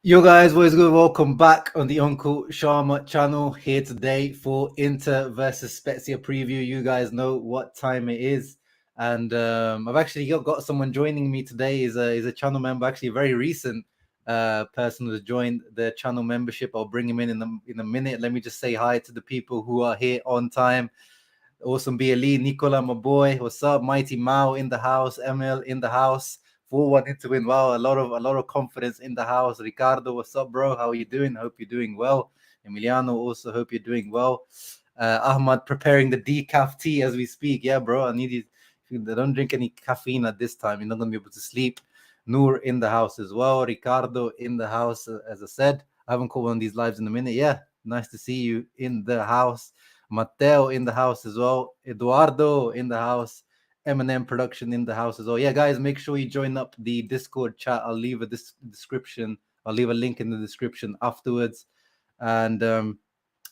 Yo guys, what is good? Welcome back on the Uncle Sharma channel here today for Inter versus Spezia preview. You guys know what time it is, and I've actually got someone joining me today. Is a channel member, actually a very recent person who's joined the channel membership. I'll bring him in a minute. Let me just say hi to the people who are here on time. Awesome BLE, Nicola, my boy. What's up? Mighty Mao in the house, Emil in the house. 4-1 to win. Wow, a lot of confidence in the house. Ricardo, what's up, bro? How are you doing? Hope you're doing well. Emiliano, also hope you're doing well. Ahmad preparing the decaf tea as we speak. Yeah, bro, I need you. If you don't drink any caffeine at this time, you're not gonna be able to sleep. Noor in the house as well. Ricardo in the house, as I said. I haven't called one of these lives in a minute. Yeah, nice to see you in the house. Matteo in the house as well. Eduardo in the house. Eminem production in the house as well. Yeah, guys, make sure you join up the Discord chat. I'll leave a description. I'll leave a link in the description afterwards. And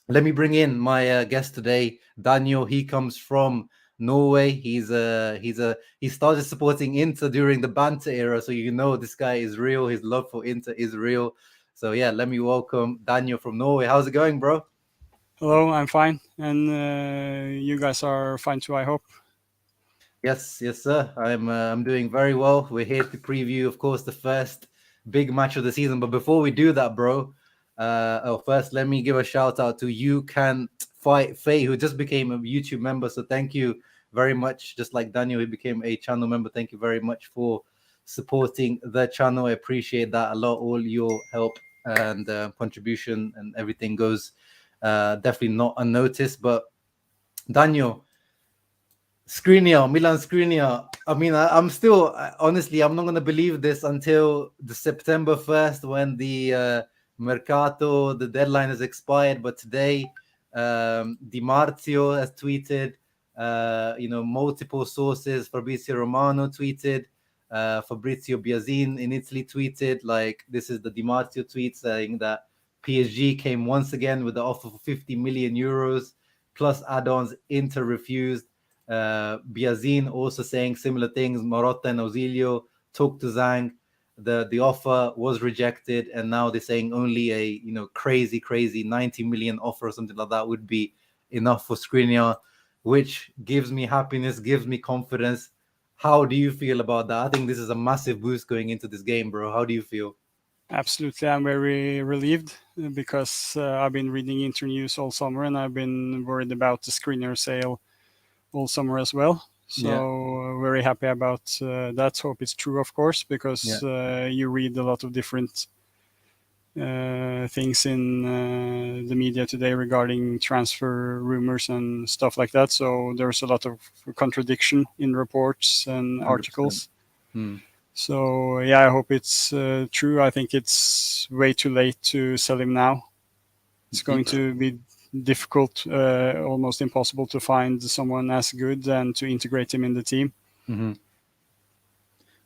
let me bring in my guest today, Daniel. He comes from Norway. He started supporting Inter during the banter era, so you know this guy is real. His love for Inter is real. So yeah, let me welcome Daniel from Norway. How's it going, bro? Hello, I'm fine, and you guys are fine too, I hope. Yes, sir. I'm doing very well. We're here to preview, of course, the first big match of the season. But before we do that, bro, first let me give a shout out to You Can Fight Faye, who just became a YouTube member. So thank you very much. Just like Daniel, he became a channel member. Thank you very much for supporting the channel. I appreciate that a lot. All your help and contribution and everything goes definitely not unnoticed. But Daniel. Milan Skriniar. I mean, I'm still honestly, I'm not gonna believe this until the September 1st when the Mercato, the deadline has expired. But today, Di Marzio has tweeted. Multiple sources. Fabrizio Romano tweeted. Fabrizio Biazin in Italy tweeted. Like, this is the Di Marzio tweet saying that PSG came once again with the offer for 50 million euros plus add-ons. Inter refused. Biazin also saying similar things. Marotta and Ausilio talked to Zhang. The offer was rejected, and now they're saying only a crazy 90 million offer or something like that would be enough for Skriniar, which gives me happiness, gives me confidence. How do you feel about that? I think this is a massive boost going into this game, bro. How do you feel? Absolutely, I'm very relieved because I've been reading Inter news all summer, and I've been worried about the screener sale all summer as well. So very happy about that. Hope it's true, of course, because you read a lot of different things in the media today regarding transfer rumors and stuff like that. So there's a lot of contradiction in reports and articles. So yeah, I hope it's true. I think it's way too late to sell him now. It's going to be difficult, almost impossible to find someone as good and to integrate him in the team.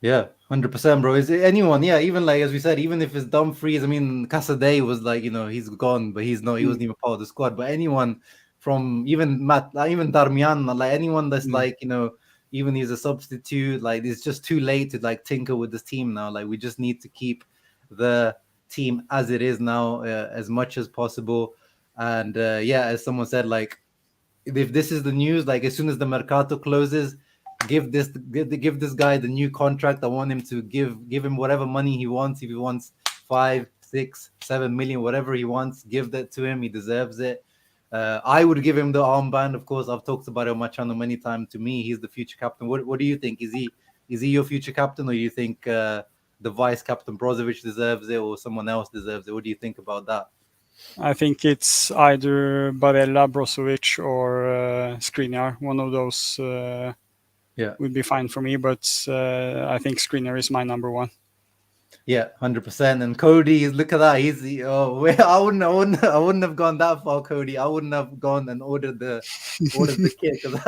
Yeah, 100%, bro. Is it anyone? Yeah, even like as we said, even if it's Dumfries, I mean, Casadei was like, he's gone, but he's not. He wasn't even part of the squad. But anyone from even Matt, like even Darmian, like anyone that's like, even he's a substitute. Like it's just too late to like tinker with this team now. Like we just need to keep the team as it is now, as much as possible. And yeah, as someone said, like if this is the news, like as soon as the Mercato closes, give this guy the new contract. I want him to give him whatever money he wants. If he wants 5, 6, 7 million, whatever he wants, give that to him. He deserves it. I would give him the armband. Of course, I've talked about it on my channel many times. To me, he's the future captain. What do you think? Is he your future captain, or do you think the vice captain Brozovic deserves it, or someone else deserves it? What do you think about that? I think it's either Barella, Brozovic, or Skriniar. One of those would be fine for me, but I think Skriniar is my number one. Yeah, 100%. And Cody, look at that. I wouldn't have gone that far, Cody. I wouldn't have gone and ordered the kit because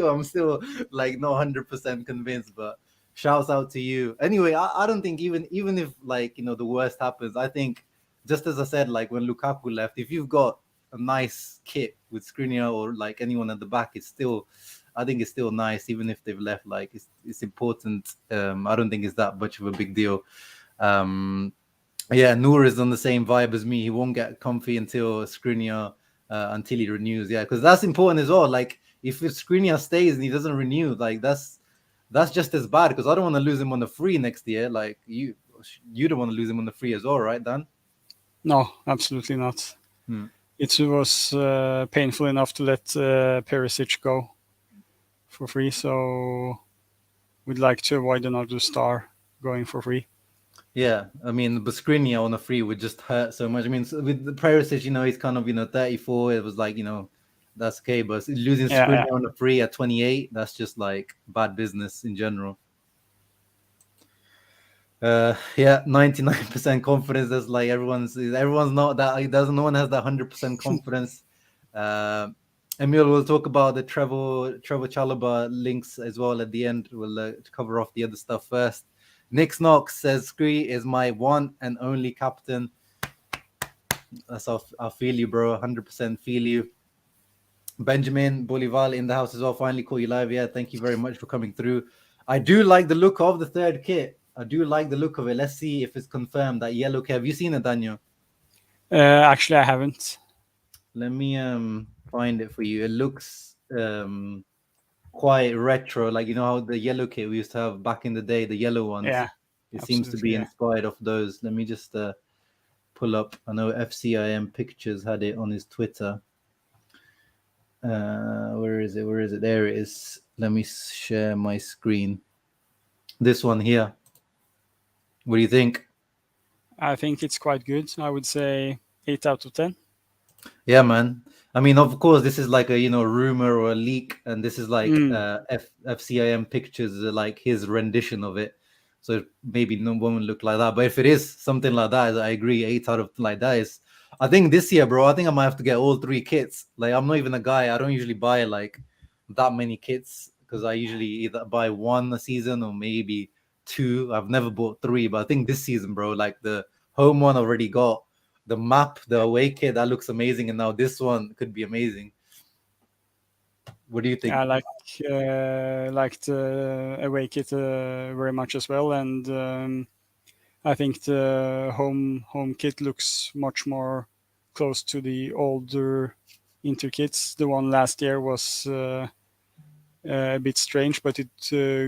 I'm still like not 100% convinced. But shouts out to you. Anyway, I don't think even if like the worst happens, I think just as I said, like when Lukaku left, if you've got a nice kit with Skriniar or like anyone at the back, I think it's still nice, even if they've left. Like it's important. I don't think it's that much of a big deal. Yeah, Noor is on the same vibe as me. He won't get comfy until Skriniar, until he renews. Yeah, because that's important as well. Like if Skriniar stays and he doesn't renew, like that's just as bad. Because I don't want to lose him on the free next year. Like you don't want to lose him on the free as well, right, Dan? No, absolutely not. It was painful enough to let Perisic go for free, so we'd like to avoid another star going for free. Yeah, I mean, but Skriniar on a free would just hurt so much. I mean, with the Perisic, he's kind of 34. It was like that's okay, but losing Skriniar on a free at 28, that's just like bad business in general. 99% confidence. That's like everyone's not that. No one has that 100% confidence. Emil will talk about the Trevor Chalobah links as well at the end. We'll cover off the other stuff first. Nick Knox says Skri is my one and only captain. That's I feel you, bro. 100% feel you. Benjamin Bolivar in the house as well. Finally caught you live. Yeah, thank you very much for coming through. I do like the look of the third kit. I do like the look of it. Let's see if it's confirmed. That yellow kit. Have you seen it, Daniel? Actually, I haven't. Let me find it for you. It looks quite retro, like how the yellow kit we used to have back in the day, the yellow ones. Yeah, it seems to be inspired of those. Let me just pull up. I know FCIM Pictures had it on his Twitter. Where is it? There it is. Let me share my screen. This one here. What do you think? I think it's quite good. I would say 8 out of 10. Yeah, man. I mean, of course, this is like a rumor or a leak, and this is like FCIM Pictures, like his rendition of it. So maybe no one would look like that. But if it is something like that, I agree. 8 out of like that is. I think this year, bro, I think I might have to get all 3 kits. Like I'm not even a guy. I don't usually buy like that many kits because I usually either buy 1 a season or maybe 2. I've never bought 3, but I think this season, bro, like the home one already got. The map, the away kit, that looks amazing, and now this one could be amazing. What do you think? I like the away kit very much as well, and I think the home kit looks much more close to the older Inter kits. The one last year was a bit strange, but it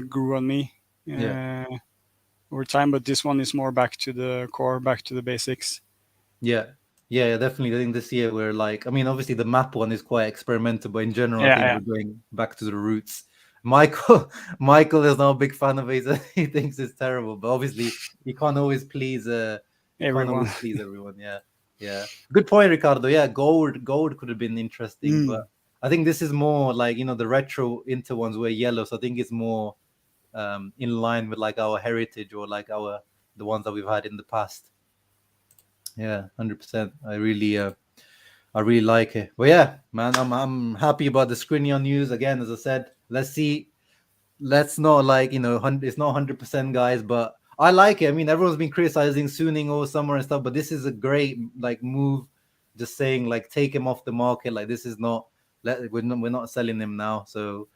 grew on me over time. But this one is more back to the core, back to the basics. Yeah, definitely. I think this year we're like, I mean, obviously the map one is quite experimental, but in general, I think we're going back to the roots. Michael is not a big fan of it. He thinks it's terrible, but obviously you can't always please everyone. Yeah. Good point, Ricardo. Yeah, gold could have been interesting, but I think this is more like the retro Inter ones were yellow, so I think it's more in line with like our heritage or like the ones that we've had in the past. Yeah, 100%. I really like it. But yeah, man, I'm happy about the Skriniar news. Again, as I said, let's see. Let's not like it's not 100%, guys, but I like it. I mean, everyone's been criticizing Suning all summer and stuff, but this is a great like move. Just saying like take him off the market. Like this is not. We're not selling him now. So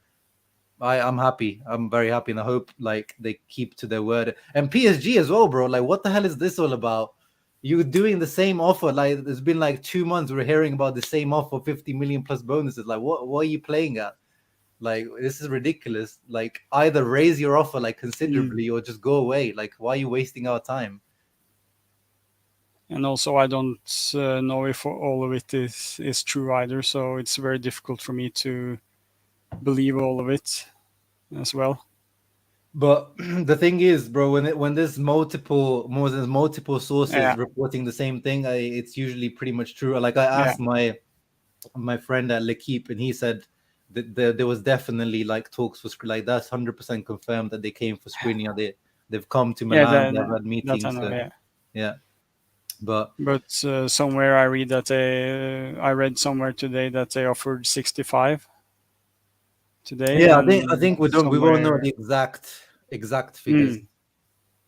I'm happy. I'm very happy, and I hope like they keep to their word. And PSG as well, bro. Like, what the hell is this all about? You're doing the same offer. Like, it's been like 2 months. We're hearing about the same offer, 50 million plus bonuses. Like, what are you playing at? Like, this is ridiculous. Like, either raise your offer like considerably or just go away. Like, why are you wasting our time? And also, I don't know if all of it is true either. So it's very difficult for me to believe all of it as well. But the thing is, bro, when there's multiple sources reporting the same thing, it's usually pretty much true. Like I asked my friend at L'Equipe, and he said that there was definitely like talks for like that's 100% confirmed that they came for Skriniar. They've come to Milan, they've had meetings. But somewhere I read that I read somewhere today that they offered 65 today. Yeah, I think we won't know the exact figures,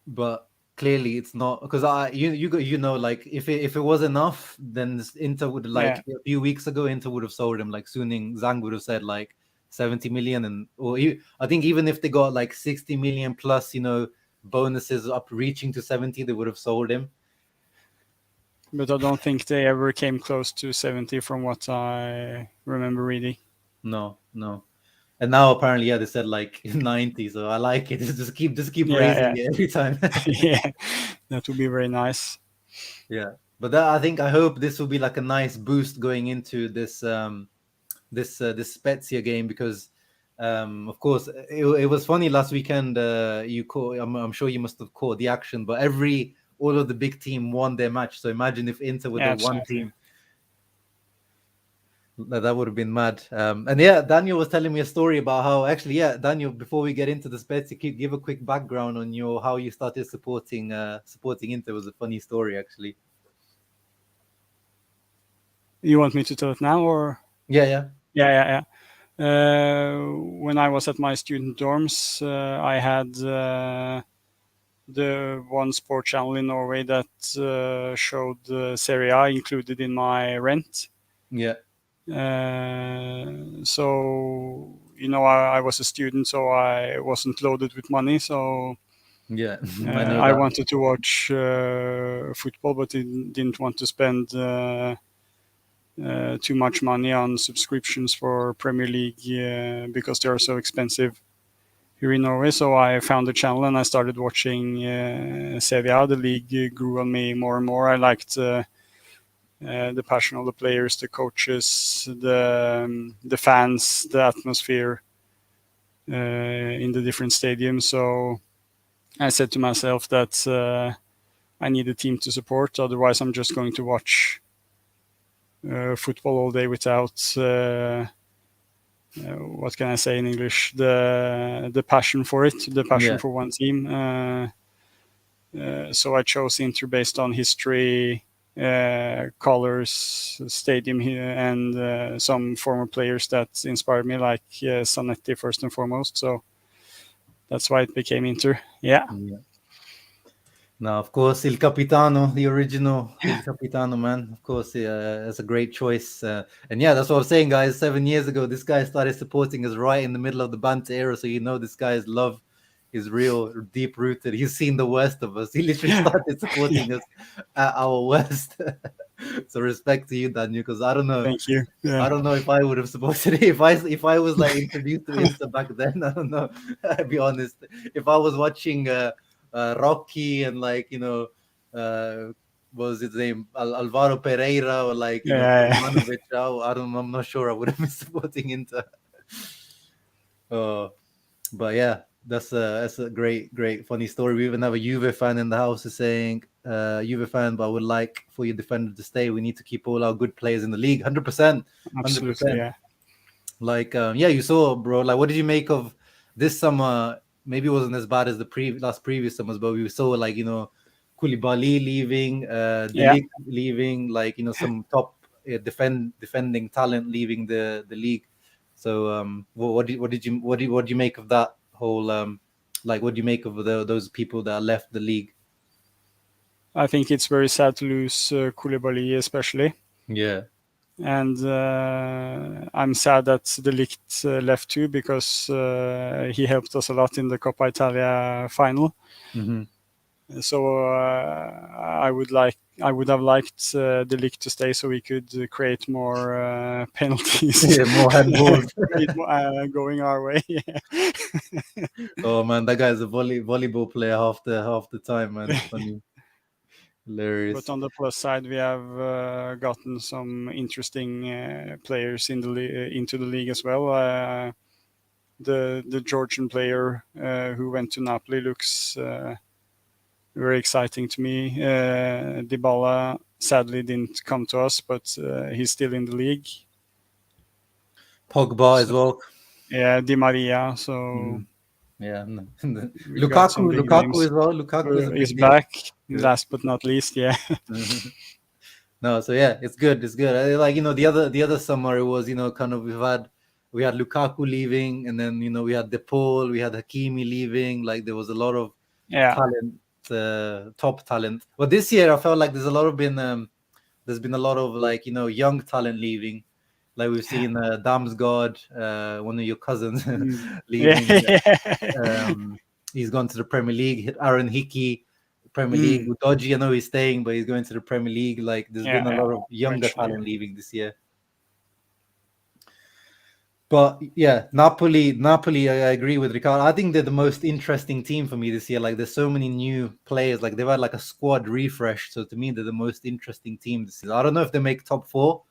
but clearly it's not because like if it was enough, then Inter would a few weeks ago Inter would have sold him. Like Zhang would have said like 70 million, I think even if they got like 60 million plus bonuses up reaching to 70, they would have sold him. But I don't think they ever came close to 70 from what I remember reading. No. And now apparently, they said like 90. So I like it. Just keep raising it every time. Yeah, that would be very nice. Yeah, but I hope this will be like a nice boost going into this this Spezia game, because of course it was funny last weekend. I'm sure you must have caught the action, but all of the big team won their match. So imagine if Inter with the one team. That would have been mad. And Daniel was telling me a story about how Daniel, before we get into the Spezia, give a quick background on how you started supporting Inter. It was a funny story, actually. You want me to tell it now, or? Yeah. When I was at my student dorms, I had the one sport channel in Norway that showed Serie A included in my rent. Yeah. So I was a student, so I wasn't loaded with money. So I wanted to watch football, but didn't want to spend too much money on subscriptions for Premier League because they are so expensive here in Norway. So I found the channel and I started watching Serie A. The league grew on me more and more. I liked the passion of the players, the coaches, the fans, the atmosphere in the different stadiums. So I said to myself that I need a team to support. Otherwise, I'm just going to watch football all day without what can I say in English? The passion for it, the passion for one team. So I chose Inter based on history, colors, stadium here, and some former players that inspired me, like Zanetti first and foremost. So that's why it became Inter. Yeah. Now, of course, Il Capitano, the original Il Capitano, man. Of course, that's a great choice. And that's what I was saying, guys. 7 years ago, this guy started supporting us right in the middle of the Banter era. So this guy's love is real, deep rooted. He's seen the worst of us. He literally started supporting us at our worst. So respect to you, Daniel, because I don't know. Thank you. Yeah. I don't know if I would have supported it if I was like introduced to Inter back then. I don't know. I'll be honest. If I was watching Rocky and what was his name, Alvaro Pereira, or Ivanovic, I'm not sure I would have been supporting Inter. But that's a great funny story. We even have a Juve fan in the house who's saying, Juve fan, but I would like for your defender to stay. We need to keep all our good players in the league. 100%. Absolutely, yeah. You saw, bro, like, what did you make of this summer? Maybe it wasn't as bad as the previous summers, but we saw Koulibaly leaving, leaving, some top defending talent leaving the league. So what did you make of that whole what do you make of those people that left the league? I think it's very sad to lose Koulibaly, especially. Yeah. And I'm sad that De Ligt left too, because he helped us a lot in the Coppa Italia final. Mm-hmm. So I would have liked De Ligt to stay so we could create more penalties. Yeah, more handballs going our way. Oh man, that guy's a volleyball player half the time, man. It's funny. Hilarious. But on the plus side, we have gotten some interesting players into the league as well. The Georgian player who went to Napoli looks very exciting to me. Dybala sadly didn't come to us, but he's still in the league. Pogba as well. Yeah, Di Maria. So yeah, Lukaku as well. Lukaku is back. Good. Last but not least, yeah. No, so it's good. It's good. The other summer it was kind of we had Lukaku leaving, and then we had De Paul, we had Hakimi leaving. Like there was a lot of talent, top talent. But this year I felt like there's been a lot of young talent leaving. Like we've seen Damsgaard, one of your cousins, leaving. He's gone to the Premier League. Aaron Hickey, Premier League. Udogie, I know he's staying, but he's going to the Premier League. Like, there's been a lot of younger talent leaving this year. But yeah, Napoli, I agree with Ricardo. I think they're the most interesting team for me this year. Like, there's so many new players. Like, they've had like a squad refresh. So to me, they're the most interesting team this year. I don't know if they make top 4,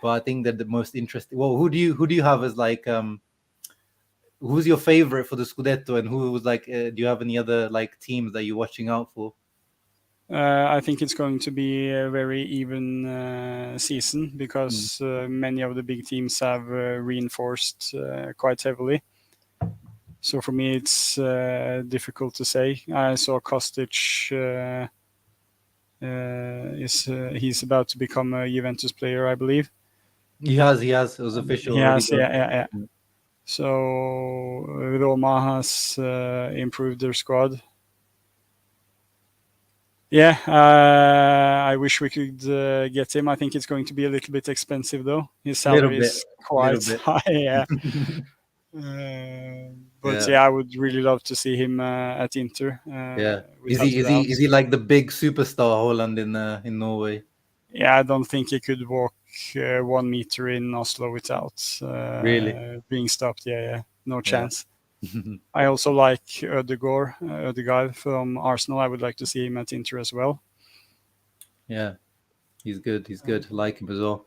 but I think they're the most interesting. Well, who do you have as like who's your favorite for the Scudetto, and who was like? Do you have any other like teams that you're watching out for? I think it's going to be a very even season because many of the big teams have reinforced quite heavily. So for me, it's difficult to say. I saw Kostic he's about to become a Juventus player, I believe. He has. It was official. He has, yeah. So Roma has improved their squad. Yeah, I wish we could get him. I think it's going to be a little bit expensive, though. His salary is quite high. Yeah. I would really love to see him at Inter. Is he like the big superstar Holland in Norway? Yeah, I don't think he could walk 1 meter in Oslo without really being stopped. Yeah, no chance. I also like Ødegaard from Arsenal. I would like to see him at Inter as well. Yeah, he's good. I like him as well.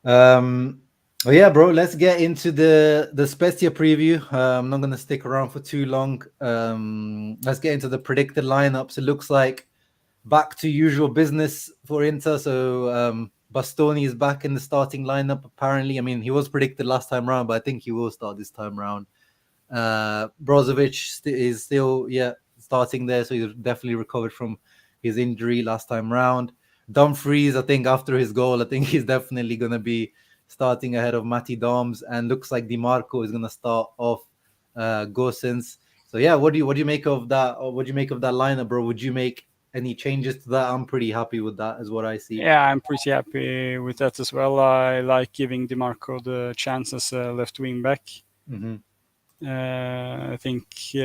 Oh yeah, bro. Let's get into the Spezia preview. I'm not gonna stick around for too long. Let's get into the predicted lineups. It looks like back to usual business for Inter. So Bastoni is back in the starting lineup. Apparently, I mean, he was predicted last time round, but I think he will start this time round. Brozovic is still starting there, so he's definitely recovered from his injury last time round. Dumfries, I think after his goal, I think he's definitely going to be starting ahead of Matty Doms, and looks like Di Marco is going to start off Gosens. So yeah, what do you make of that? Or what do you make of that lineup, bro? Would you make any changes to that? I'm pretty happy with that, is what I see. Yeah, I'm pretty happy with that as well. I like giving Di Marco the chance as a left wing back. I think he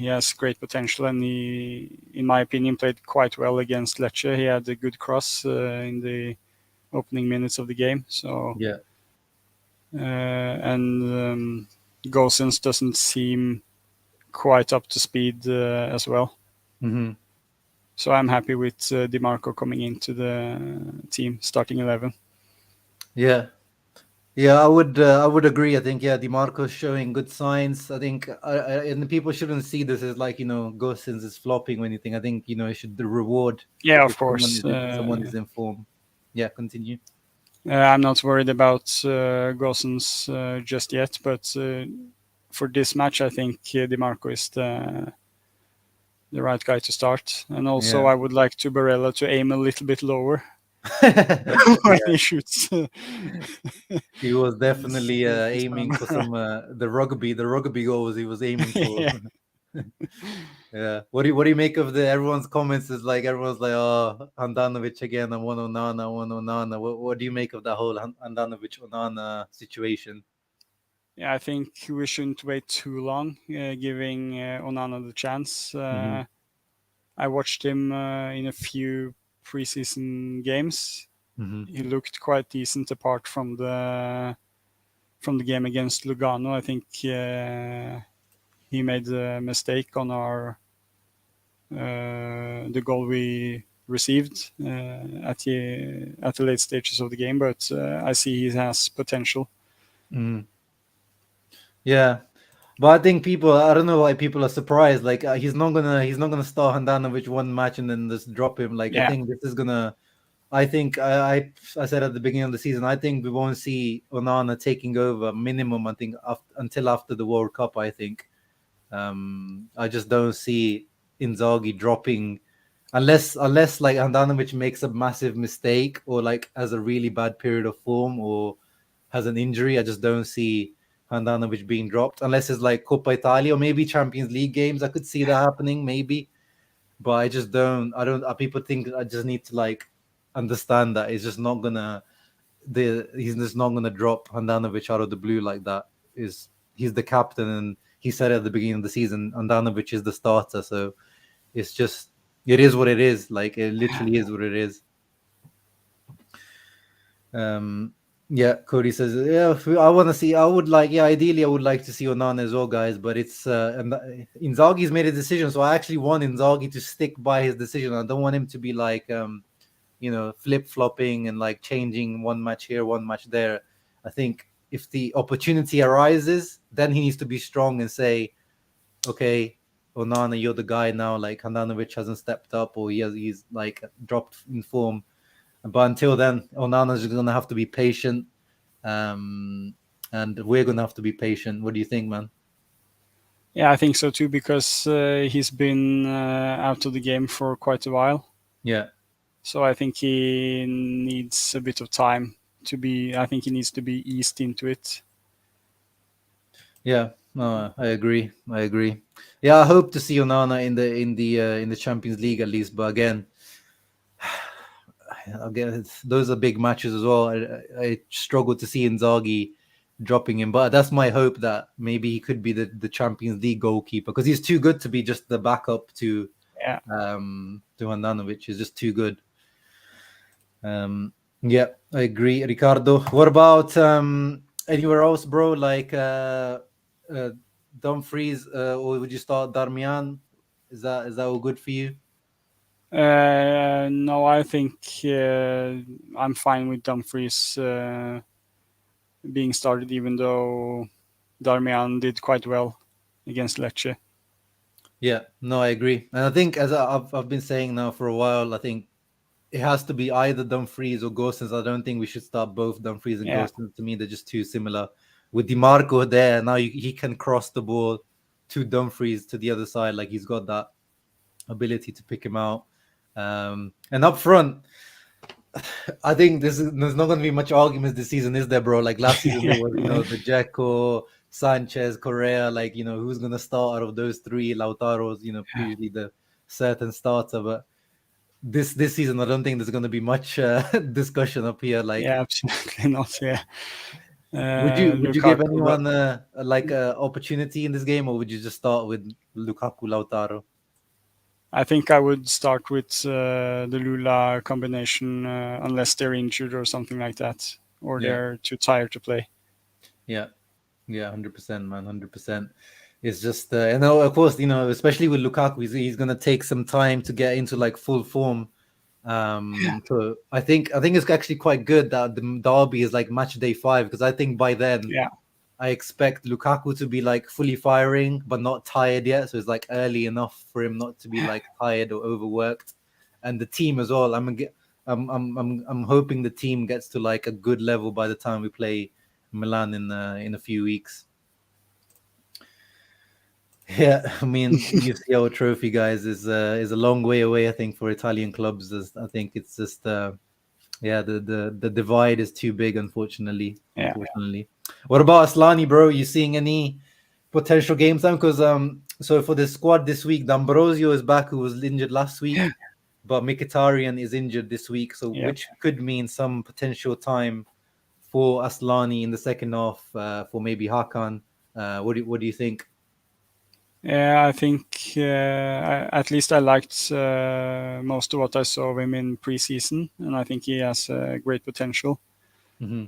has great potential, and he, in my opinion, played quite well against Lecce. He had a good cross in the opening minutes of the game. So yeah, and Gosens doesn't seem quite up to speed as well. So I'm happy with Di Marco coming into the team, starting 11. Yeah, I would agree. I think Di Marco's showing good signs. I think and people shouldn't see this as like, Gosens is flopping or anything. I think it should reward. Yeah, of course. Someone is in form. Yeah, continue. I'm not worried about Gosens just yet, but for this match, I think Di Marco is the right guy to start. And also, I would like Barella to aim a little bit lower. When he shoots. He was definitely aiming for some the rugby goals he was aiming for. Yeah. What do you make of everyone's comments? Is like everyone's like, oh, Handanovic again, I want Onana. What do you make of that whole Handanovic Onana situation? Yeah, I think we shouldn't wait too long giving Onana the chance. I watched him in a few preseason games. He looked quite decent apart from the game against Lugano. I think he made a mistake on the goal we received at the late stages of the game, but I see he has potential. Yeah. But I think I don't know why people are surprised. Like he's not gonna start Handanovic one match and then just drop him. Like I think this is gonna. I think I said at the beginning of the season, I think we won't see Onana taking over minimum. I think until after the World Cup. I think I just don't see Inzaghi dropping unless like Handanovic makes a massive mistake or like has a really bad period of form or has an injury. I just don't see Handanovic being dropped unless it's like Coppa Italia or maybe Champions League games. I could see that happening maybe, but I just don't. People think I just need to like understand that he's just not gonna drop Handanovic out of the blue like that. He's the captain and he said at the beginning of the season Handanovic is the starter, so it's just, it is what it is. Like, it literally is what it is. Yeah, Cody says, yeah, I want to see, ideally I would like to see Onana as well, guys, but it's, and Inzaghi's made a decision, so I actually want Inzaghi to stick by his decision. I don't want him to be like, flip-flopping and like changing one match here, one match there. I think if the opportunity arises, then he needs to be strong and say, okay, Onana, you're the guy now. Like, Handanovic hasn't stepped up, or he's like dropped in form. But until then, Onana's going to have to be patient, and we're going to have to be patient. What do you think, man? Yeah, I think so too, because he's been out of the game for quite a while. Yeah. So I think he needs a bit of time to be. I think he needs to be eased into it. Yeah, no, I agree. Yeah, I hope to see Onana in the Champions League at least. But again, those are big matches as well. I struggle to see Inzaghi dropping him, but that's my hope that maybe he could be the Champions League goalkeeper, because he's too good to be just the backup to Handanovic. He's just too good. Yeah, I agree, Ricardo. What about anywhere else, bro? Like Dumfries, or would you start Darmian? Is that all good for you? No, I think I'm fine with Dumfries being started, even though Darmian did quite well against Lecce. Yeah, no, I agree, and I think, as I've been saying now for a while, I think it has to be either Dumfries or Gosens. I don't think we should start both Dumfries and Gosens. To me, they're just too similar. With DiMarco there, now he can cross the ball to Dumfries to the other side. Like, he's got that ability to pick him out. And up front, I think there's not going to be much arguments this season, is there, bro? Like last season, there was, the Dzeko, Sanchez, Correa. Like, who's going to start out of those three? Lautaro's, usually the certain starter, but this season, I don't think there's going to be much discussion up here. Like, yeah, absolutely not. Yeah. Would you give anyone like a opportunity in this game, or would you just start with Lukaku, Lautaro? I think I would start with the Lula combination, unless they're injured or something like that, or they're too tired to play. Yeah, 100%, man, 100%. It's just, of course, especially with Lukaku, he's going to take some time to get into like full form. So I think it's actually quite good that the derby is like match day 5, because I think by then, I expect Lukaku to be like fully firing but not tired yet. So it's like early enough for him not to be like tired or overworked, and the team as well. I'm hoping the team gets to like a good level by the time we play Milan in a few weeks. Yeah, I mean, UCL trophy, guys, is a long way away, I think, for Italian clubs. I think it's just the divide is too big, unfortunately. What about Aslani, bro? You seeing any potential game time? Because so for the squad this week, D'Ambrosio is back, who was injured last week, but Mkhitaryan is injured this week, so which could mean some potential time for Aslani in the second half for maybe Hakan. What do you think? Yeah, I think at least I liked most of what I saw of him in preseason, and I think he has great potential. Mm-hmm.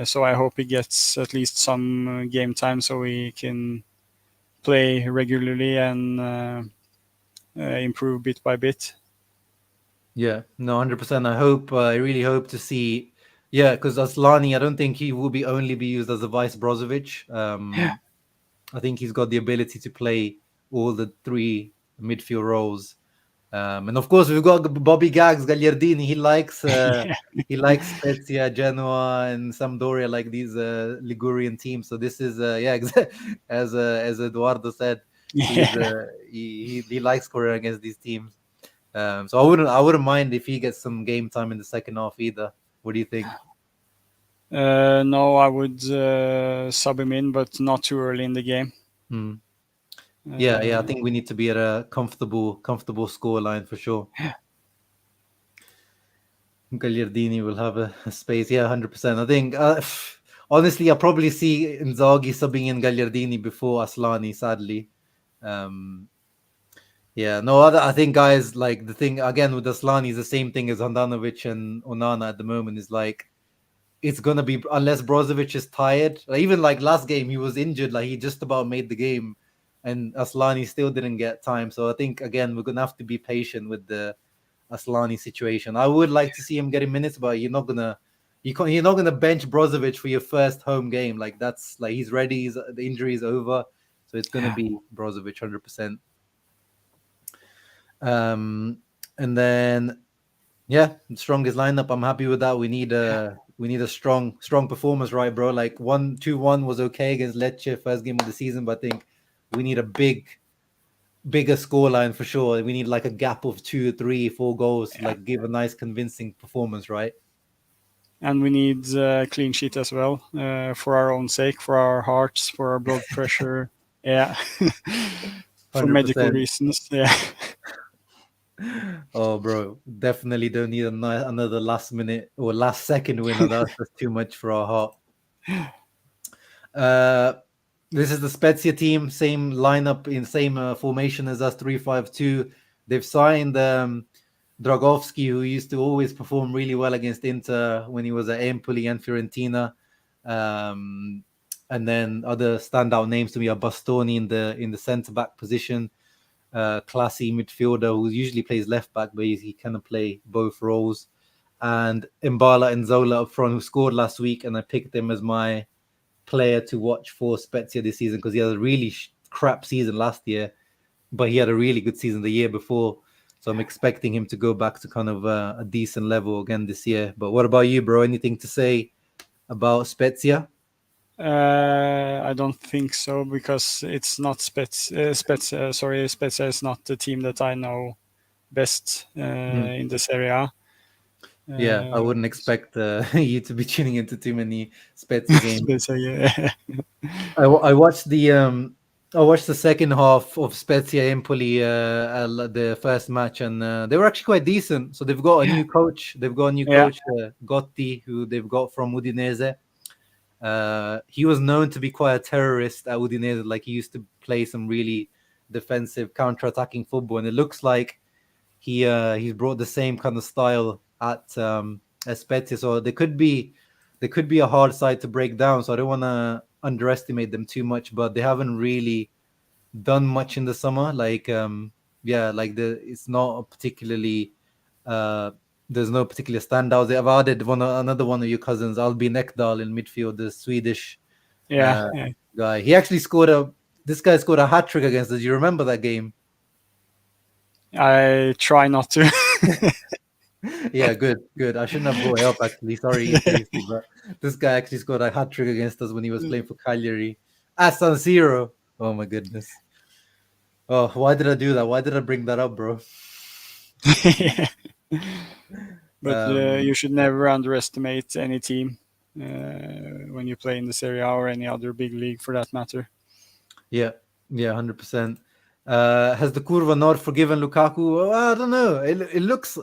So I hope he gets at least some game time so he can play regularly and improve bit by bit. Yeah, no, 100%. I really hope to see. Yeah, because Aslani, I don't think he will only be used as a vice Brozovic. I think he's got the ability to play all the three midfield roles. And of course, we've got Bobby Gags, Gagliardini. He likes Spezia, Genoa, and Sampdoria, like these Ligurian teams. So this is as Eduardo said, he likes scoring against these teams. So I wouldn't mind if he gets some game time in the second half either. What do you think? No, I would sub him in, but not too early in the game. Yeah, I think we need to be at a comfortable score line for sure. Gagliardini will have a space. Yeah, 100%. I think, honestly, I'll probably see Inzaghi subbing in Gagliardini before Aslani, sadly. Yeah, no, I think guys like the thing again with Aslani is the same thing as Handanovic and Onana at the moment is like it's gonna be unless Brozovic is tired. Like, even like last game he was injured, like he just about made the game, and Aslani still didn't get time. So I think again we're gonna have to be patient with the Aslani situation. I would like to see him getting minutes, but you're not gonna bench Brozovic for your first home game. Like that's like he's ready, the injury is over, so it's gonna be Brozovic 100%. And then strongest lineup. I'm happy with that. We need a strong performance, right, bro? Like 1-2-1 was okay against Lecce first game of the season, but I think we need a bigger scoreline for sure. We need like a gap of 2, 3, 4 goals to like give a nice convincing performance, right? And we need a clean sheet as well, for our own sake, for our hearts, for our blood pressure. Yeah. For 100%. medical reasons. Yeah. Oh, bro, definitely don't need another last minute or last second winner. That's just too much for our heart. This is the Spezia team, same lineup in same formation as us, 3-5-2. They've signed Dragowski, who used to always perform really well against Inter when he was at Empoli and Fiorentina. And then other standout names to me are Bastoni in the centre back position. Classy midfielder who usually plays left back, but he kind of play both roles. And Mbala and Zola up front, who scored last week, and I picked him as my player to watch for Spezia this season because he had a really crap season last year, but he had a really good season the year before. So I'm expecting him to go back to kind of a decent level again this year. But what about you, bro? Anything to say about Spezia? I don't think so because it's not Spezia is not the team that I know best in this area. Yeah, I wouldn't expect you to be tuning into too many Spezia games. Spezia, yeah. I watched the second half of Spezia Empoli, the first match, and they were actually quite decent. So they've got a new coach. They've got a new coach, Gotti, who they've got from Udinese. He was known to be quite a terrorist at Udinese. Like he used to play some really defensive, counter-attacking football, and it looks like he's brought the same kind of style at Spezia. So they could be a hard side to break down. So I don't want to underestimate them too much, but they haven't really done much in the summer. Like it's not a particularly there's no particular standouts. They have added another one of your cousins, Albin Ekdal in midfield, the Swedish guy. He actually this guy scored a hat trick against us. Do you remember that game? I try not to. Yeah, good. I shouldn't have brought it up actually. Sorry, Casey, but this guy actually scored a hat trick against us when he was playing for Cagliari at San Siro. Oh my goodness. Oh, why did I do that? Why did I bring that up, bro? But you should never underestimate any team when you play in the Serie A or any other big league for that matter. Yeah, 100%. Has the Curva Nord forgiven Lukaku? Well, I don't know. It looks.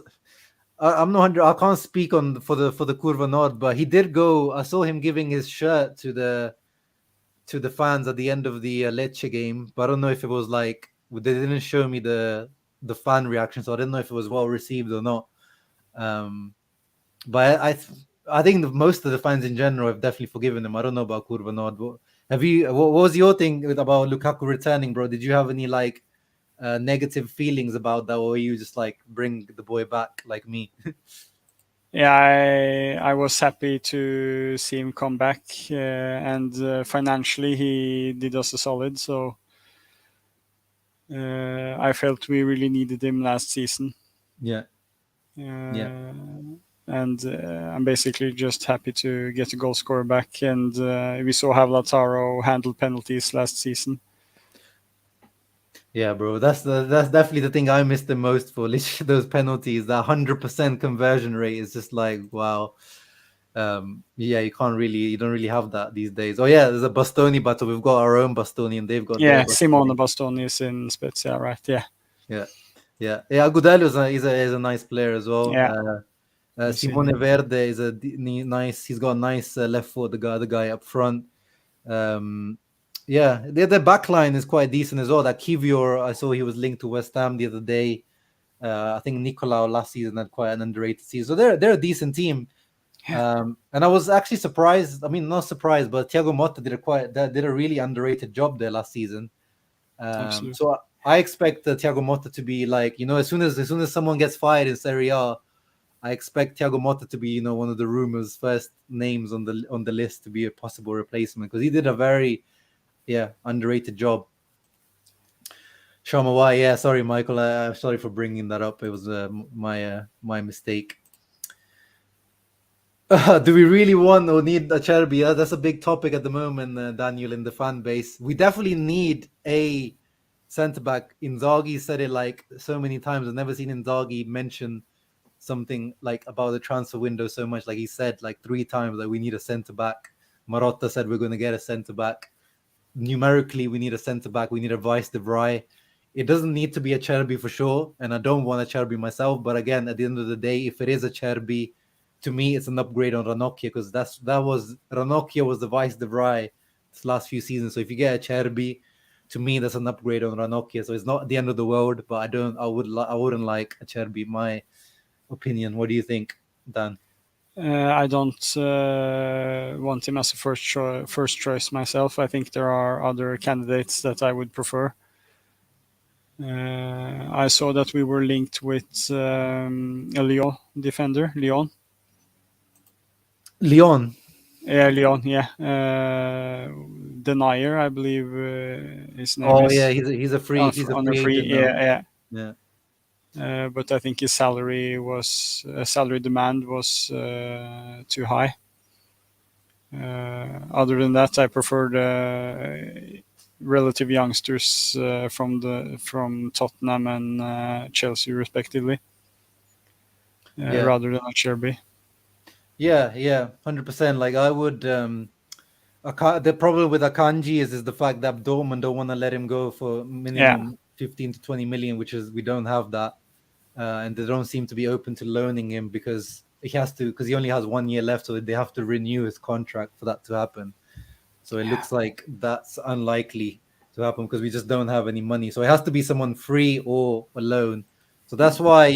I'm not 100. I can't speak for the Curva Nord, but he did go. I saw him giving his shirt to the fans at the end of the Lecce game, but I don't know if it was like they didn't show me the fan reaction, so I didn't know if it was well received or not. But I think most of the fans in general have definitely forgiven him. I don't know about Curva Nord. What was your thing about Lukaku returning, bro? Did you have any like negative feelings about that, or were you just like bring the boy back like me? Yeah, I was happy to see him come back, and financially he did us a solid. So I felt we really needed him last season. Yeah. And I'm basically just happy to get a goal scorer back. And we saw how Lautaro handled penalties last season. Yeah, bro, that's definitely the thing I missed the most for those penalties. That 100% conversion rate is just like wow. You don't really have that these days. Oh yeah, there's a Bastoni battle. We've got our own Bastoni, and they've got Simone Bastoni is in Spezia, right? Yeah. Agudelo is a nice player as well. Simone Verde is nice. He's got a nice left foot. The guy up front. Yeah, the back line is quite decent as well. That Kivior, I saw he was linked to West Ham the other day. I think Nicolau last season had quite an underrated season. So they're a decent team. And I was actually surprised. I mean, not surprised, but Thiago Motta did a really underrated job there last season. So I expect Thiago Motta to be like, as soon as someone gets fired in Serie A, I expect Thiago Motta to be, one of the rumors first names on the list to be a possible replacement, because he did a very underrated job. Shama, why? Yeah, sorry, Michael. I'm sorry for bringing that up. It was my mistake. Do we really want or need a Cherby? That's a big topic at the moment, Daniel, in the fan base. We definitely need a centre back. Inzaghi said it like so many times. I've never seen Inzaghi mention something like about the transfer window so much. Like he said like 3 times that we need a centre back. Marotta said we're going to get a centre back. Numerically, we need a centre back. We need a Vice de Vrij. It doesn't need to be a Cherby for sure, and I don't want a Cherby myself. But again, at the end of the day, if it is a Cherby, to me, it's an upgrade on Ranocchia, because Ranocchia was the Vice de Vrij this last few seasons. So if you get a Cherby, to me, that's an upgrade on Ranocchia. So it's not the end of the world, but I wouldn't like a Cherby. My opinion. What do you think, Dan? I don't want him as a first choice myself. I think there are other candidates that I would prefer. I saw that we were linked with a Lyon defender, Lyon. Lyon. Yeah, Lyon. Yeah, Denier, I believe his name is. Oh yeah, he's a free. He's a free agent. Yeah. But I think his salary demand was too high. Other than that, I prefer the relative youngsters from Tottenham and Chelsea, respectively, rather than a Cherby. Yeah, 100%. Like I would. The problem with Akanji is the fact that Dortmund don't want to let him go for minimum 15 to 20 million, which is we don't have that, and they don't seem to be open to loaning him because he only has 1 year left, so they have to renew his contract for that to happen. So it looks like that's unlikely to happen because we just don't have any money. So it has to be someone free or a loan. So that's why,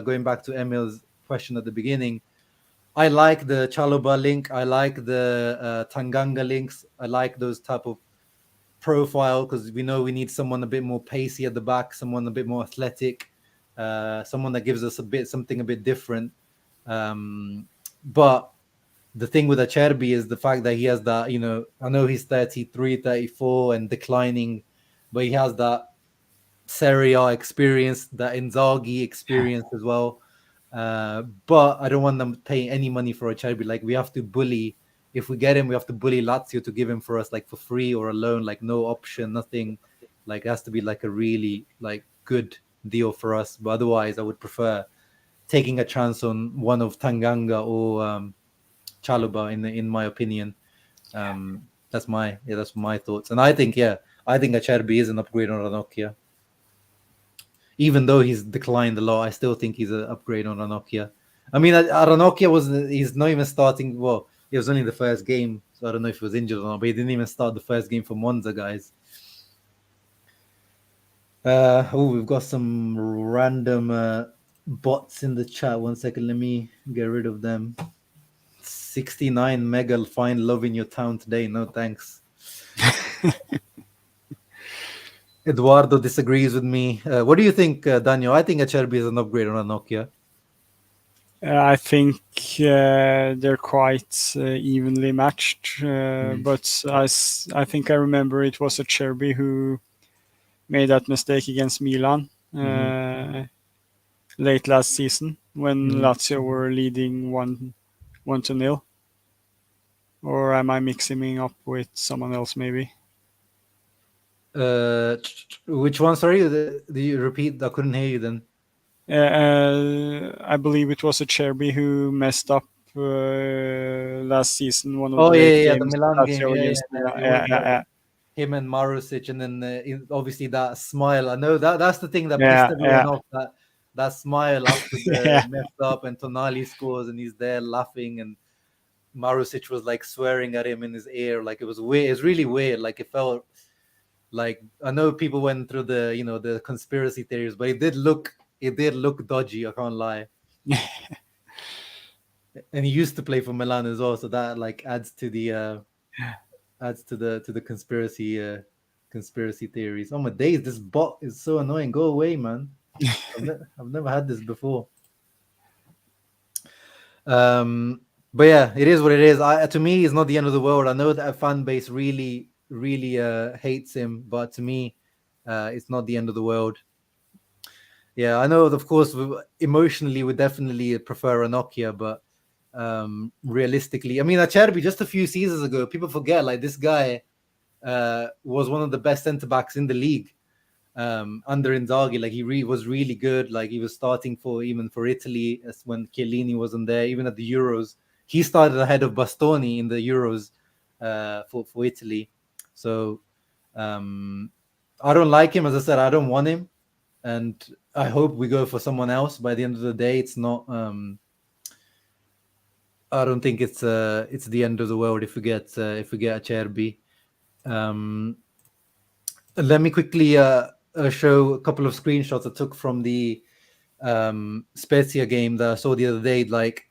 going back to Emil's question at the beginning, I like the Chalobah link. I like the Tanganga links. I like those type of profile because we know we need someone a bit more pacey at the back, someone a bit more athletic, someone that gives us something a bit different. But the thing with Acerbi is the fact that he has that, I know he's 33, 34 and declining, but he has that Serie A experience, that Inzaghi experience as well. But I don't want them paying any money for Acerbi. Like we have to bully. If we get him, we have to bully Lazio to give him for us, like for free or a loan, like no option, nothing. Like it has to be like a really like good deal for us. But otherwise, I would prefer taking a chance on one of Tanganga or Chalobah, in my opinion. That's my thoughts. And I think Acerbi is an upgrade on Ranocchia. Even though he's declined a lot, I still think he's an upgrade on Ranocchia. I mean, Ranocchia he's not even starting. Well, it was only the first game, so I don't know if he was injured or not, but he didn't even start the first game for Monza, guys. We've got some random bots in the chat. 1 second, let me get rid of them. 69 mega find love in your town today. No thanks. Eduardo disagrees with me. What do you think, Daniel? I think Acerbi is an upgrade on Ranocchia. I think they're quite evenly matched, but I think I remember it was Acerbi who made that mistake against Milan late last season when Lazio were leading 1-0. Or am I mixing him up with someone else, maybe? Which one? Sorry, do you repeat? I couldn't hear you then. I believe it was Acerbi who messed up last season. One of the games, the Milan game. Yeah. Him and Marusic, and then obviously that smile. I know that's the thing that pissed everyone off. That smile after the messed up, and Tonali scores, and he's there laughing, and Marusic was like swearing at him in his ear. Like it was weird. It's really weird. Like it felt like, I know people went through the the conspiracy theories, but it did look dodgy. I can't lie. And he used to play for Milan as well, so that like adds to the conspiracy theories. Oh my days, this bot is so annoying. Go away, man. I've never had this before. But yeah, it is what it is. To me, it's not the end of the world. I know that a fan base really hates him, but to me, it's not the end of the world. Yeah, I know. Of course, emotionally, we definitely prefer Ranocchia, but realistically, I mean, Acerbi just a few seasons ago, people forget, like, this guy was one of the best centre backs in the league under Inzaghi. Like, he was really good. Like, he was starting for Italy when Chiellini wasn't there. Even at the Euros, he started ahead of Bastoni in the Euros for Italy. So I don't like him. As I said, I don't want him, and I hope we go for someone else. By the end of the day, it's not. I don't think it's the end of the world if we get Acerbi. Let me quickly show a couple of screenshots I took from the Spezia game that I saw the other day. Like,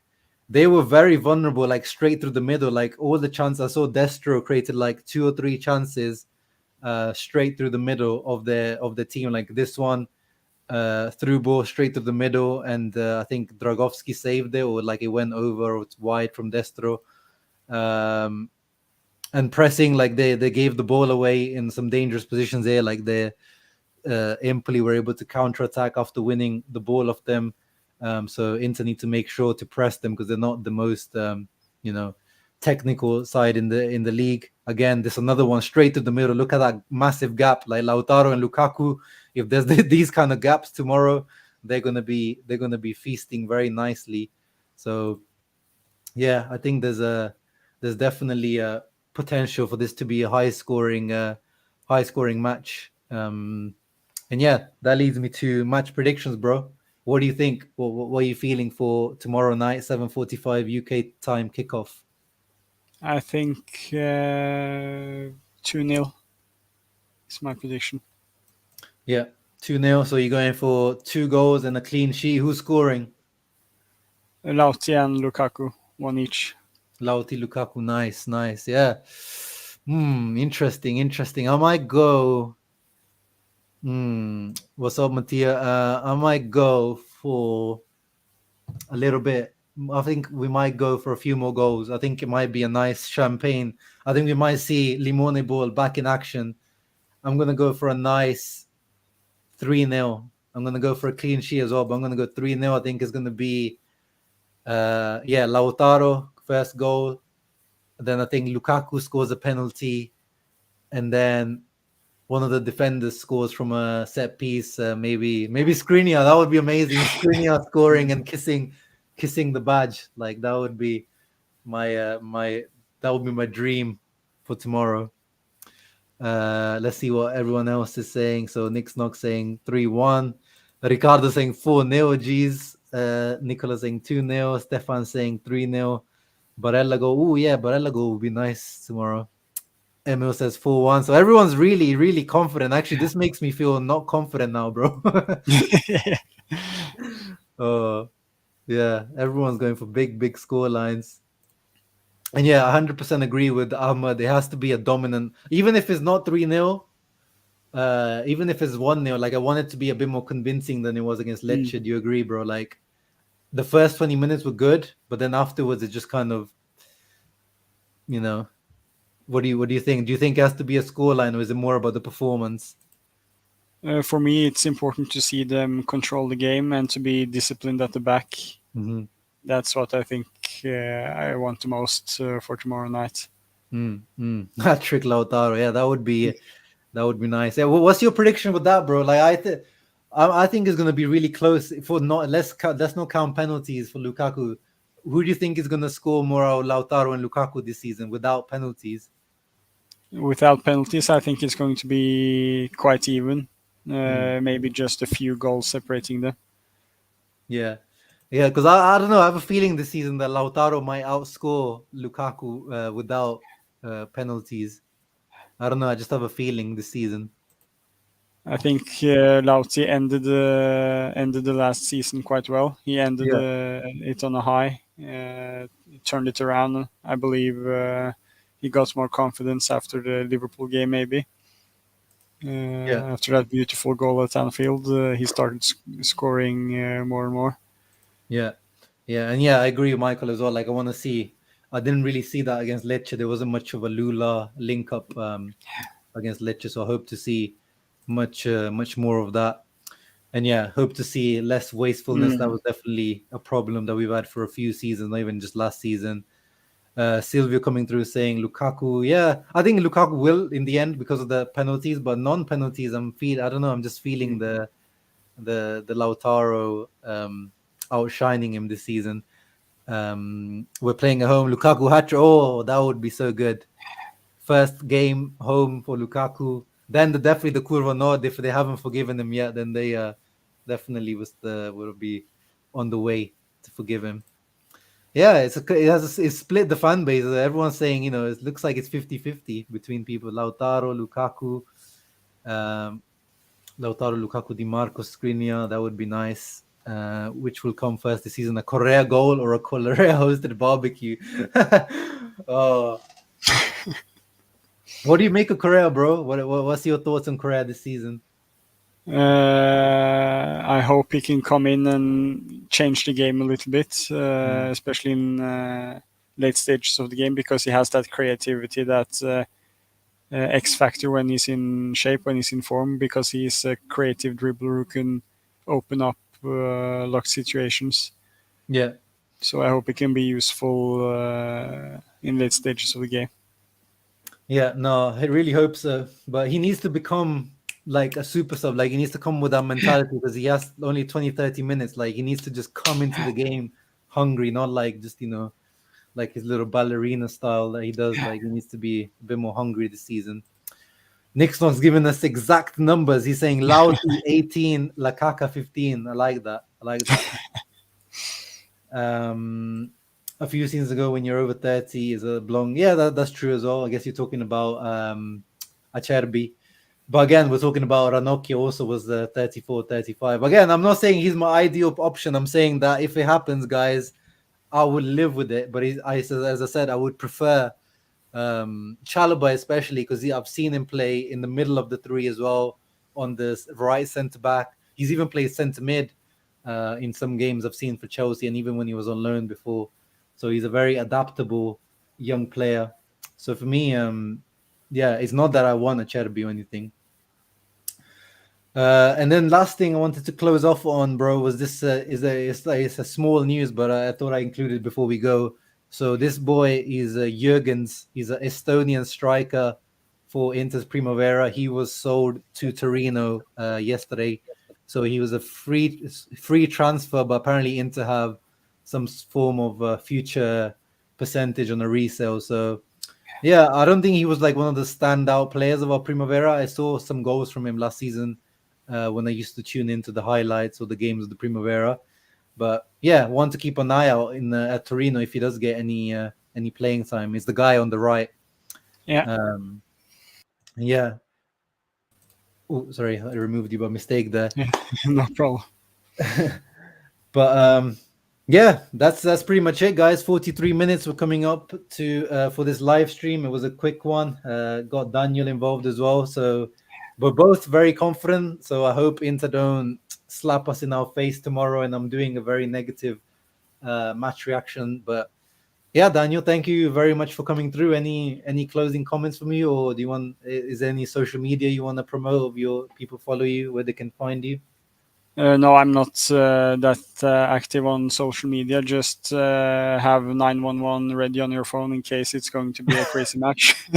they were very vulnerable, like straight through the middle. Like, all the chances I saw, Destro created like 2 or 3 chances straight through the middle of the team. Like this one, through ball straight to the middle, and I think Dragowski saved it, or like it went over, or it's wide from Destro. And pressing, like they gave the ball away in some dangerous positions there. Like Empoli were able to counterattack after winning the ball off them. So Inter need to make sure to press them because they're not the most technical side in the league. Again, this another one straight to the middle. Look at that massive gap, like Lautaro and Lukaku. If there's these kind of gaps tomorrow, they're gonna be feasting very nicely. So yeah, I think there's definitely a potential for this to be a high scoring match. And yeah, that leads me to match predictions, bro. What do you think? What are you feeling for tomorrow night, 7:45 UK time kickoff? I think 2-0 is my prediction. Yeah, 2-0. So you're going for 2 goals and a clean sheet. Who's scoring? Lauti and Lukaku, 1 each. Lauti, Lukaku, nice. Yeah. Interesting. I might go. What's up, Mattia? I might go for a little bit. I think we might go for a few more goals. I think it might be a nice champagne. I think we might see Limone Ball back in action. I'm going to go for a nice 3-0. I'm going to go for a clean sheet as well, but I'm going to go 3-0. I think it's going to be, Lautaro, first goal. Then I think Lukaku scores a penalty. And then one of the defenders scores from a set piece. Maybe SKRINIAR. That would be amazing. SKRINIAR scoring and kissing the badge. Like, that would be my dream for tomorrow. Let's see what everyone else is saying. So Nick Snock saying 3-1. Ricardo saying 4-0. G's. Nicola saying 2-0. Stefan saying 3-0. Barella goal. Oh yeah, Barella goal would be nice tomorrow. Emil says 4-1. So everyone's really, really confident. Actually, this makes me feel not confident now, bro. Oh, yeah. Everyone's going for big score lines. And yeah, 100% agree with Ahmad. It has to be a dominant, even if it's not 3-0, even if it's 1-0. Like, I want it to be a bit more convincing than it was against Lecce. Do you agree, bro? Like, the first 20 minutes were good, but then afterwards it just kind of, what do you think? Do you think it has to be a scoreline, or is it more about the performance? For me, it's important to see them control the game and to be disciplined at the back. Mm-hmm. That's what I think I want the most for tomorrow night. Hat-trick Lautaro, yeah, that would be nice. Yeah, what's your prediction with that, bro? Like, I think it's gonna be really close. For let's not count penalties for Lukaku. Who do you think is gonna score more out of Lautaro and Lukaku this season without penalties? Without penalties, I think it's going to be quite even. Maybe just a few goals separating them. Yeah. Yeah, because I don't know. I have a feeling this season that Lautaro might outscore Lukaku without penalties. I don't know. I just have a feeling this season. I think Lauti ended the last season quite well. He ended Yeah. it on a high, turned it around. I believe he got more confidence after the Liverpool game, maybe. Yeah. After that beautiful goal at Anfield, he started scoring more and more. Yeah. Yeah. And yeah, I agree with Michael as well. Like, I want to see. I didn't really see that against Lecce. There wasn't much of a Lula link up against Lecce, so I hope to see much more of that. And yeah, hope to see less wastefulness. That was definitely a problem that we've had for a few seasons, not even just last season. Silvio coming through saying Lukaku. Yeah, I think Lukaku will in the end because of the penalties, but non-penalties, I don't know. I'm just feeling the Lautaro outshining him this season. We're playing at home. Lukaku hat-trick. Oh, that would be so good. First game home for Lukaku. Then definitely the Curva Nord. If they haven't forgiven him yet, then they definitely will be on the way to forgive him. Yeah, it's split the fan base. Everyone's saying, it looks like it's 50-50 between people. Lautaro, Lukaku, Di Marco, Skriniar. That would be nice. Which will come first this season, a Correa goal or a Correa hosted barbecue? Oh. What do you make of Correa, bro? What's your thoughts on Correa this season? I hope he can come in and change the game a little bit, especially in late stages of the game, because he has that creativity, that X factor when he's in shape, when he's in form, because he's a creative dribbler who can open up locked situations. Yeah. So I hope it can be useful in late stages of the game. Yeah, no, I really hope so. But he needs to become like a super sub. Like, he needs to come with that mentality because he has only 20, 30 minutes. Like, he needs to just come into the game hungry, not like just, like his little ballerina style that he does. Like, he needs to be a bit more hungry this season. Nixon's giving us exact numbers. He's saying Lauti 18, Lakaka 15. I like that. A few seasons ago, when you're over 30 is a blong. Yeah, that's true as well. I guess you're talking about Acerbi. But again, we're talking about Ranocchio also was 34, 35. Again, I'm not saying he's my ideal option. I'm saying that if it happens, guys, I would live with it. But as I said, I would prefer Chalobah, especially because I've seen him play in the middle of the three as well, on the right centre back. He's even played centre mid in some games I've seen for Chelsea, and even when he was on loan before. So he's a very adaptable young player. So for me, yeah, it's not that I want a Cherby or anything. And then last thing I wanted to close off on, bro, was this it's a small news, but I thought I included before we go. So this boy is Jurgens. He's an Estonian striker for Inter's Primavera. He was sold to Torino yesterday. So he was a free transfer, but apparently Inter have some form of future percentage on a resale. So yeah, I don't think he was like one of the standout players of our Primavera. I saw some goals from him last season when I used to tune into the highlights or the games of the Primavera. But yeah, want to keep an eye out at Torino if he does get any playing time. He's the guy on the right. Yeah. Yeah. Oh, sorry, I removed you by mistake there. Yeah, no problem. But yeah, that's pretty much it, guys. 43 minutes we're coming up to for this live stream. It was a quick one. Got Daniel involved as well, so we're both very confident. So I hope Inter don't slap us in our face tomorrow, and I'm doing a very negative match reaction. But yeah, Daniel, thank you very much for coming through. Any closing comments from you, or is there any social media you want to promote, of your people follow you, where they can find you? No, I'm not that active on social media. Just have 911 ready on your phone in case it's going to be a crazy match.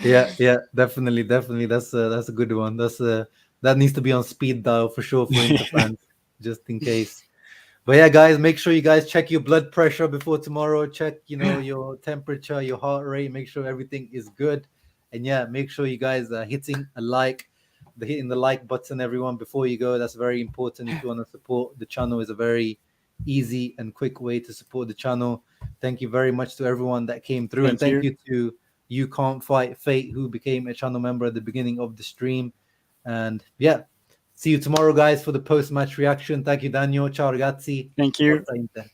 Yeah, definitely. That's a good one. That needs to be on speed dial for sure for Inter fans, just in case. But yeah, guys, make sure you guys check your blood pressure before tomorrow. Check, your temperature, your heart rate. Make sure everything is good. And yeah, make sure you guys are hitting a like hitting the like button, everyone, before you go. That's very important. If you want to support the channel, is a very easy and quick way to support the channel. Thank you very much to everyone that came through. And thank you to You Can't Fight Fate, who became a channel member at the beginning of the stream. And yeah, see you tomorrow, guys, for the post-match reaction. Thank you, Daniel. Ciao, ragazzi. Thank you. Forza Inter.